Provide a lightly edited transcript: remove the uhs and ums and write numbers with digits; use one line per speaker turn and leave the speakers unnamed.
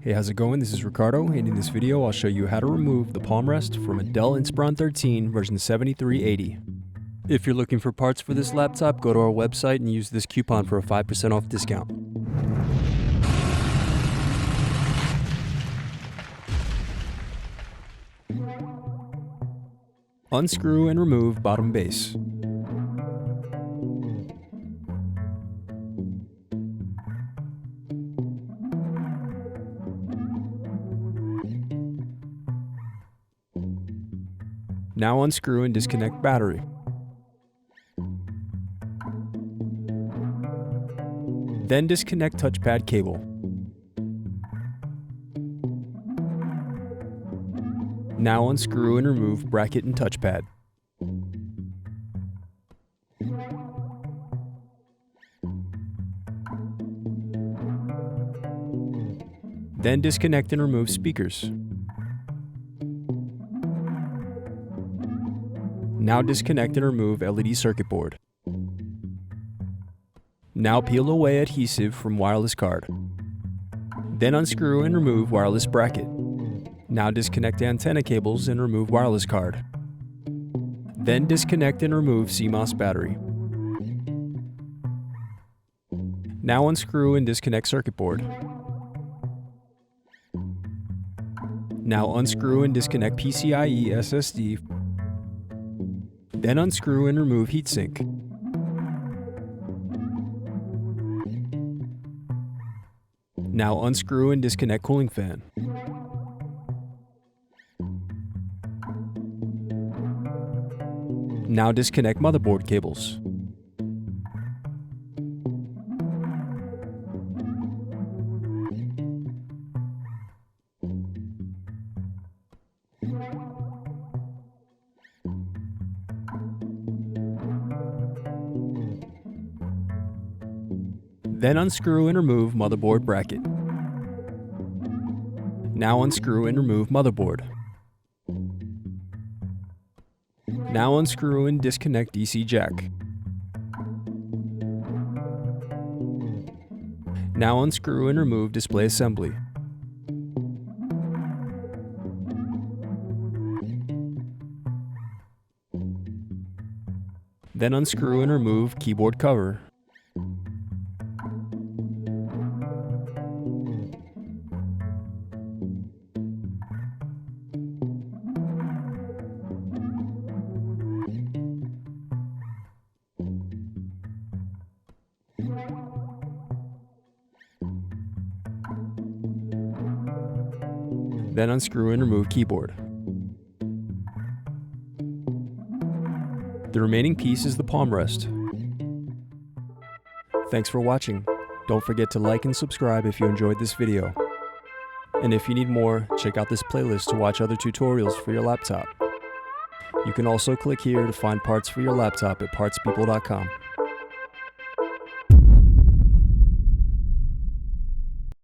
Hey, how's it going? This is Ricardo, and in this video I'll show you how to remove the Palmrest from a Dell Inspiron 13 version 7380. If you're looking for parts for this laptop, go to our website and use this coupon for a 5% off discount. Unscrew and remove bottom base. Now unscrew and disconnect battery. Then disconnect touchpad cable. Now unscrew and remove bracket and touchpad. Then disconnect and remove speakers. Now disconnect and remove LED circuit board. Now peel away adhesive from wireless card. Then unscrew and remove wireless bracket. Now disconnect antenna cables and remove wireless card. Then disconnect and remove CMOS battery. Now unscrew and disconnect circuit board. Now unscrew and disconnect PCIe SSD. Then unscrew and remove heatsink. Now unscrew and disconnect cooling fan. Now disconnect motherboard cables. Then unscrew and remove motherboard bracket. Now unscrew and remove motherboard. Now unscrew and disconnect DC jack. Now unscrew and remove display assembly. Then unscrew and remove keyboard cover. Then unscrew and remove keyboard. The remaining piece is the Palmrest. Thanks for watching. Don't forget to like and subscribe if you enjoyed this video. And if you need more, check out this playlist to watch other tutorials for your laptop. You can also click here to find parts for your laptop at partspeople.com.